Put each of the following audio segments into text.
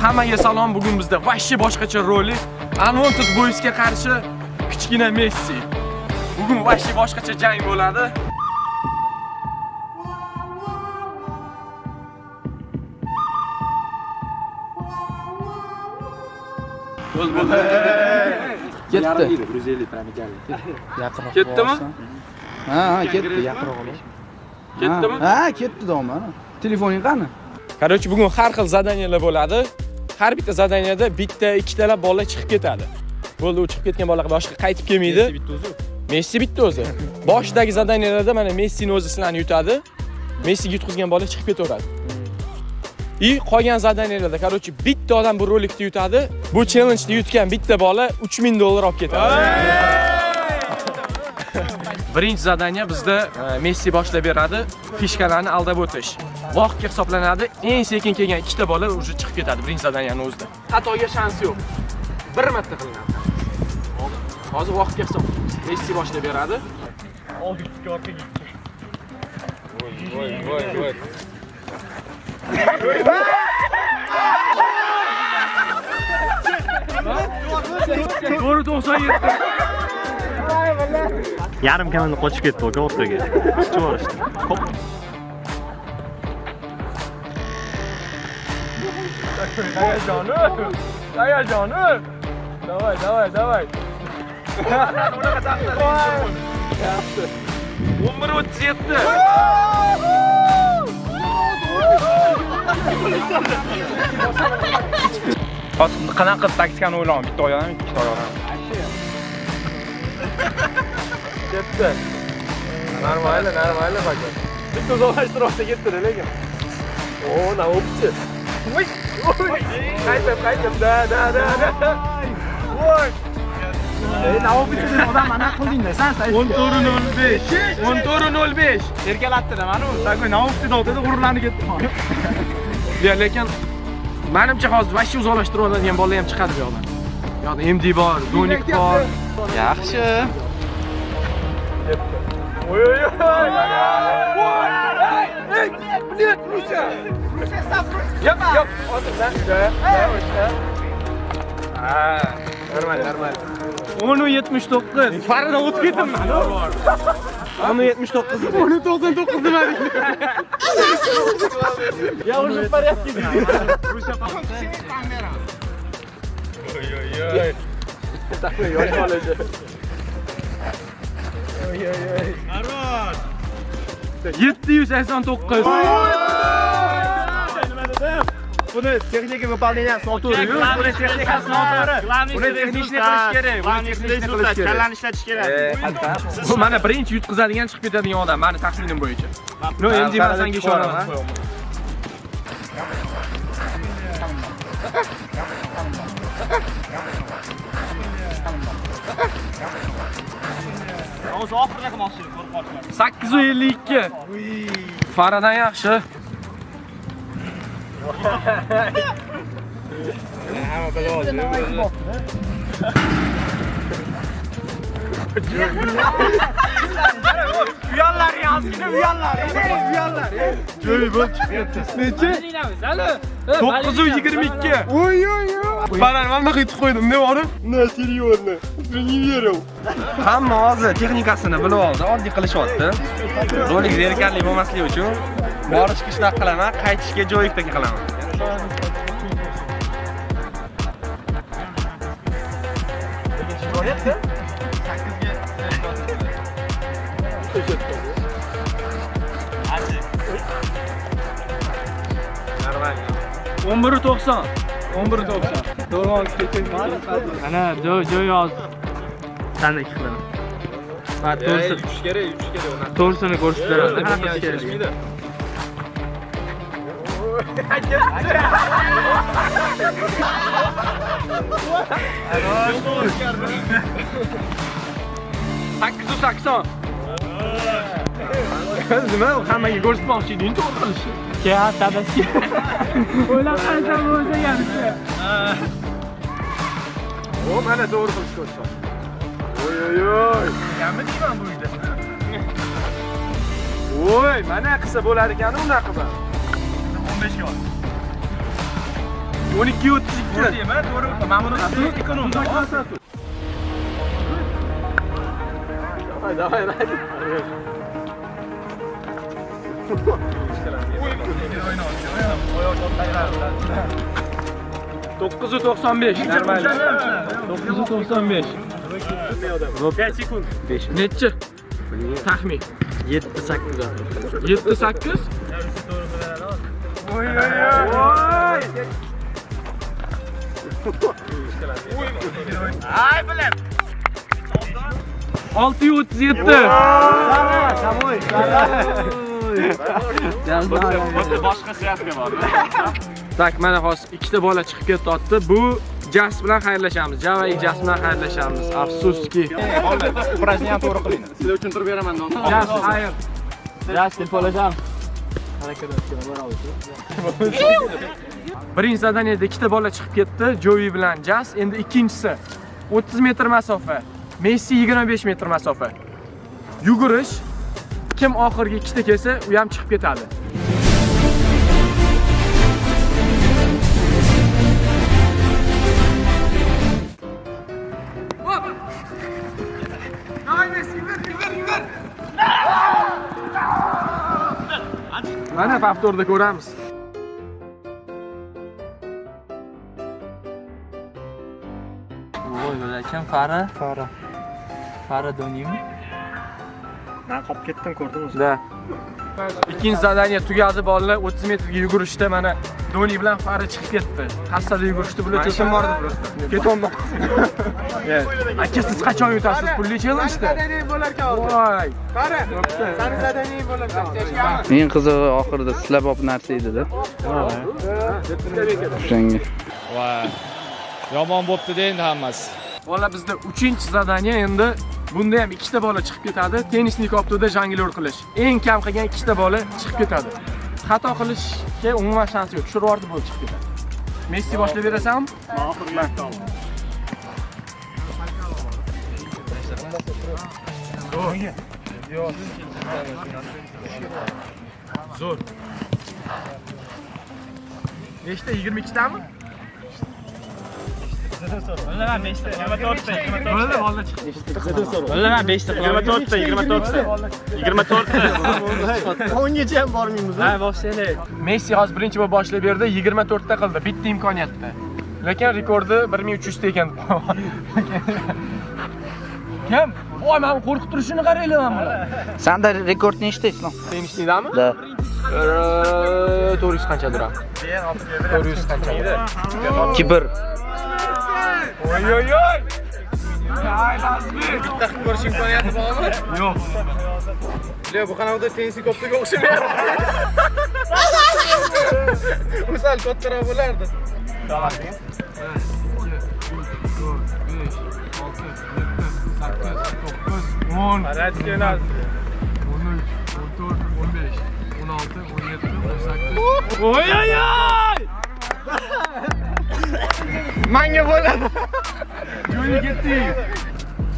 Hammaga salom. Bugun bizda vashshi boshqacha rolik. Unwanted Boys'ga qarshi kichkina Messi. Bugun vashshi boshqacha jang bo'ladi. Gol bo'ldi. Ketdi. 150 pramigal. Yaqinroq. Ketdimi? Ha, ketdi, yaqinroq bo'l. Ketdimi? Ha, ketdi doma. Telefoning qani? Короче, bugun har xil zadaniyalar bo'ladi. Har bitta zadaniyada bitta, ikkitalab bola chiqib ketadi. Bo'ldi, u chiqib ketgan bolaga boshqa qaytib kelmaydi. Messi bitta o'zi. Messi bitta o'zi. Boshidagi zadaniyalarda mana Messining o'zi sizlarni yutadi. Messiga yutqizgan bola chiqib ketaveradi. Qolgan zadaniyalarda, короче, bitta odam bu rolikni yutadi. Bu challenge-ni yutgan bitta bola $3000 olib ketadi. Birinchi zadaniya bizda Messi boshlab beradi. Fishkalarni aldab o'tish. Vaqtga hisoblanadi. Eng sekin kelgan ikkita bola уже chiqib ketadi birinchi zadaniyaning o'zida. Xatoga shans yo'q. Bir marta qilinadi. Hozir vaqtga hisoblaymiz. Messi boshlab beradi. Oldikka orqaga. Voy. Doğru 97. Yarim kanalni qochib ketdi o'rtaga. Chiqib yuborishdi. Hop. Daya canım. Davay. Yaptı. 11:37. Hozir qanaqa qilib taktikani o'ylayman. Bitta oyoqdan, ikkita oyoqdan. Ketdi. Normal bak. Bitta uzaklaştırmoqda ketdi lekin. O, na opchi. Voy. Qaytib. Da. Voy. Na opchi odam ana qildingda, sen 14:05. 14:05. Erkalatdi-da mana u. Takoy na opchi dovda g'ururlanib ketdi. Ya lekin menimcha hozir vashshi uzoqlashtirib oladigan bola ham chiqadi bu yoqdan. Yoqda MD bor, Donik bor. Yaxshi. Oy. Ey, блядь, Руся. Yap. Hozir sen. Ha, normal. 10:79. Faridan o'tib ketdim men. 10:79 edi. 10:99 demading. Ya уже в порядке. Руся kamera. Oy. Takmay yosh bolacha. Oy. Narvon. 789. Buni texnika выполнениyasi noto'g'ri. Buni texnikasi noto'g'ri. Buni texnikni qilish kerak. Buni texnikni qilish kerak. Kallani ishlatish kerak. Bu mana birinchi yutqizadigan chiqib ketadigan odam, meni taxminim bo'yicha. No, endi men senga ishonaman. O'zi oxirgi mashina ko'rib qolishgan. 852. Faradan yaxshi. Hamma biladi. Uyallar yazgina uyallar. Joy bo'l chiqyapti. Necha? 922. Oy. Paralelni qitib qo'ydim, ne bor? Na, seriyozno. Ты не верил. Hamma hozir texnikasini bilib oldi, oddiy qilishyapti. Rolik zerikarli bo'lmasligi uchun borishga shunaqa qilaman, qaytishga joyikdagi qilaman. Shoyatda 8ga 11:90. 11:90. Doğru olmuş ketdim. Ana, joy yoz. Sen de 2 qilaman. Ha, to'g'risi 3 kere ona. To'g'risini ko'rsatib beradi. Qanaqa kerak? Sakkiz 80. Nima hammaga ko'rsatmoqchi eding, to'g'ri qilishi. Keha tabassi. O'ylab qarasam o'zi yarisi. O, mana to'g'ri qilish ko'rsatdi. Oy. Nima deyman bu uyda? Voy, mana qilsa bo'lar ekan unaqa qilib. 15 ga ol. 12.32. Mana buni ekonomda. Давай. 995 normal. 995. Kaç sekund? 5. Nechi? Taxmin. 7-8. 7-8. Oy. 637. Boshqa siyatga bor. Tak, mana hozir ikkita bola chiqib ketyapti. Bu Jas bilan xayrlashamiz. Java Jas bilan xayrlashamiz. Afsuski. Упражнение to'g'ri qiling. Sizlar uchun turib beraman. Jas, xayr. Jas, telefonlasham. Birinchi zadaniyada ikkita bola chiqib ketdi, Jovi bilan Jas. Endi ikkinchisi 30 metr masofa, Messi 25 metr masofa. Yugurish. Kim oxirgi ikkita kelsa, u ham chiqib ketadi. Mana favtorda ko'ramiz. Voy, lekin Fara doniymi? Men qolib ketdim, ko'rdingmi? Da. Ikkinchi zadaniya tugadi, bolalar 30 metrga yugurishda mana Doni bilan Fara chiqib ketdi. Hassada yugurishdi, bular cho'chib bordi просто. Ketyapman. Aka, siz qachon yutasiz pulli challenge'da? Voy. Fara, seni zadaniya bo'larkan. Men qizig'i oxirida silabop narsa edi-da. O'shanga. Voy. Yomon bo'pti-da endi hammasi. Bolalar bizda 3-zadaniya endi bunda ham ikkita bola chiqib ketadi. Tennislik optoda jonglyor qilish. Eng kam qilgan ikkita bola chiqib ketadi. Xato qilishga umuman shans yo'q. Tushirib yubordi, bo'lib chiqib ketadi. Messi boshlab berasanmi? Zo'r. Nechta? 22 tami? Bilaman 5 ta, 24 ta, 24 ta. Bo'ldi, bola chiqdi. Bilaman 5 ta, 24 ta, 24 ta. 24 ta. 10 gacha ham bormaymiz. Ha, boshlaylik. Messi hozir birinchi bo'lib boshlab berdi, 24 ta qildi, bitta imkoniyatda. Lekin rekordi 1300 ta ekan. Kim? Voy, men qo'rqib turishini qaranglar mana bular. Sanda rekord nechta Islom? Tennislikdami? Da. 400 qanchadir? 400 qanchadir? Kibr. Oy. Ay, bazmi. Bitta qilib ko'rish imkoniyati bormi? Yo'q. Bu qanaqadir tennislik optiga o'xshamayapti. O'sal kattaroq bo'lardi. Davay. 10. Ratsional. 13, 14, 15, 16, 17, 18. Oy. Menga bo'ladi. Jo'ni ketdi.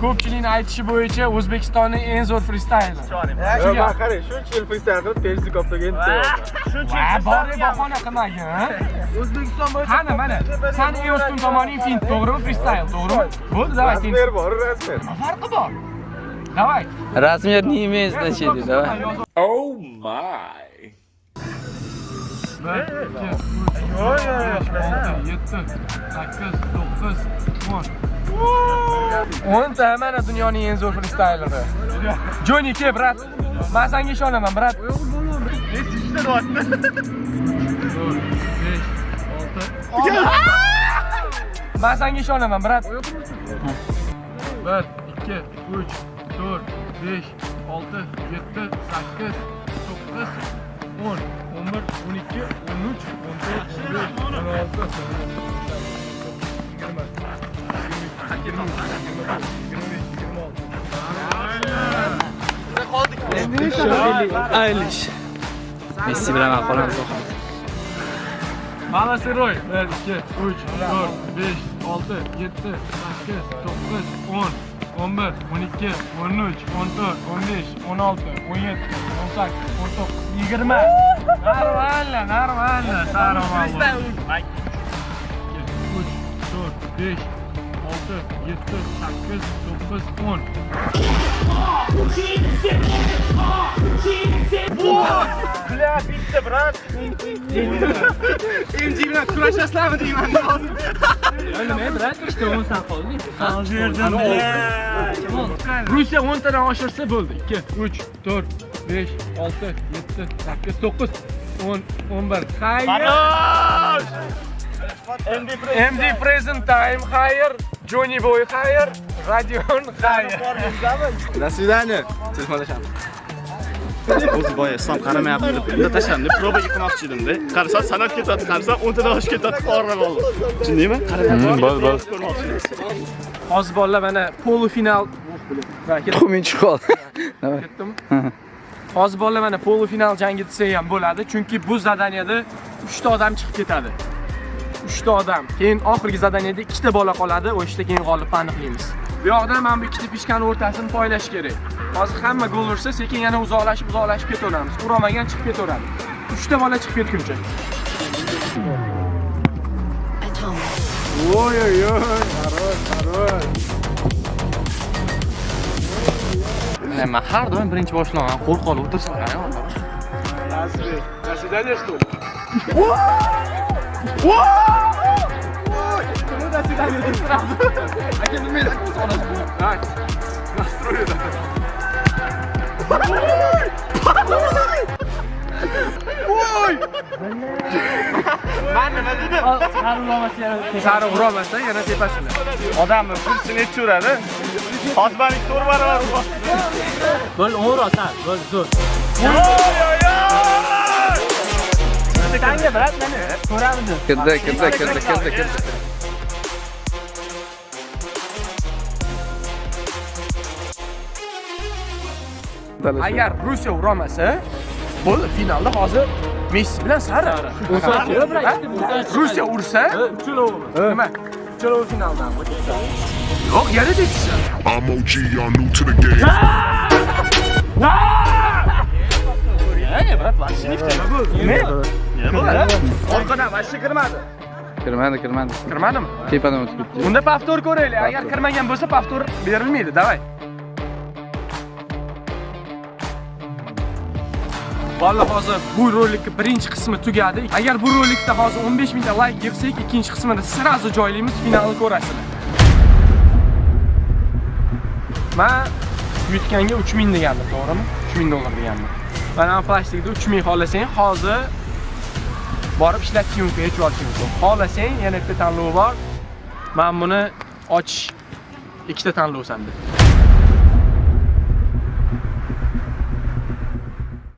Ko'pchilikning aytishi bo'yicha O'zbekistonning eng zo'r freestayler. Shunga qarang, shuncha yil freestyle qilib tennislik optiga endi. Va, bori bahona qilmagin. O'zbekiston bo'yicha qani mana. Sen eng ustun tomoning fint, to'g'rimi? Freestyle, to'g'rimi? Bo'ldi, davay. Razmer bor, razmer. Farqi bor. Davay. Razmer не имеет значения, давай. Oh my. 1, 2, 3, 4, 5, 6, 7, 8, 9, 10. 10 ta mana dunyoning eng zo'r freestayleri. Johnny ke, brat. Men senga ishonaman, brat. Messi juda do'atdi. 5, 6. Men senga ishonaman, brat. 1, 2, 3, 4, 5, 6, 7, 8, 9, 10, 11, 12, 13, 14, 15, 16, Aylish. Messi bilan qolamiz. Mana Seroy. 1, 2, 3, 4, 5, 6, 7, 8, 9, 10, 11, 12, 13, 14, 15, 16, 17, 18, 19, 20. Normalno. 5, 6, 7, 8, 9, 10. Bля, bitti brat. MG bilan kurashasizlarmi deyman. Nima, brat? Ikkita 10 san qoldi. Berdim. Rusiya 10 tadan oshirsa bo'ldi. 2, 3, 4, 5, 6, 7, 8, 9, 10, 11. Xayr. Barosh! MD present time xayr. Johnny boy xayr. Radion xayr. До свидания. Telefonlashamiz. O'zi boya islom qaramayapti deb bunda tashladim deb probaga qilmoqchi edim-da. Qarasam sanab ketadi, qarasam 10 tadan oshib ketadi, qorrab oldim. Tushundingmi? Qaramayapti. Hozir bolalar mana polufinal Tuxuming chiqib qoldi. ketdimi? Hozir bolalar mana polufinal jangi desa ham bo'ladi, chunki bu zadaniyada 3 ta odam chiqib ketadi. 3 ta odam. Keyin oxirgi zadaniyada 2 ta bola qoladi, o'shda keyin g'olibni aniqlaymiz. Bu yoqda mana bu ikkita pishkani o'rtasini poylash kerak. Hozir hamma gol ursa, sekin yana uzoqlashib ketaveramiz. Uramagan chiqib ketaveradi. 3 ta bola chiqib ketguncha. Oy oy oy, qaroz. Men har doim birinchi boshlaman, qo'rqib o'tirsalar ham. До свидания, что ли? До свидания, сразу. А я не умею так. Настрою, да. Ой! Men nima dedim? Sariq urolmasa yana tepasini. Odamni pulsini nechta uradi? Hozir meni 4 barobar urdi. Gol 10 rosan, gol zo'r. Tanga brat meni. Ko'ramidi? Kirdi. Agar Rusiya urolmasa, bo'ldi finalda hozir Messi bilan sari. Rusiya ursa, nima? Uchalovi finaldan o'tadi. Yo'q, yana tekishsa. I'm OG, y'all new to the game. Brat, vashington. Nima bo'ladi? Orqadan vashi kirmadi. Kirmadi. Kirmadimi? Tepadan o'tib ketdi. Unda paftor ko'raylik. Agar kirmagan bo'lsa, paftor berilmaydi. Davay. Valla hozir bu rolikning birinchi qismi tugadi. Agar bu rolikda hozir 15 mingta like yig'sak, ikkinchi qismida sirazu joylaymiz, finalni ko'rasizlar. Men yutganga 3000 degandim, to'g'rimi? 3000 dollar degandim. Mana plastikda 3000 xohlasang, hozir borib ishlatishing mumkin, hech olishing mumkin. Xohlasang, yana bitta tanlov bor. Men buni ochish ikkita tanlov sanda.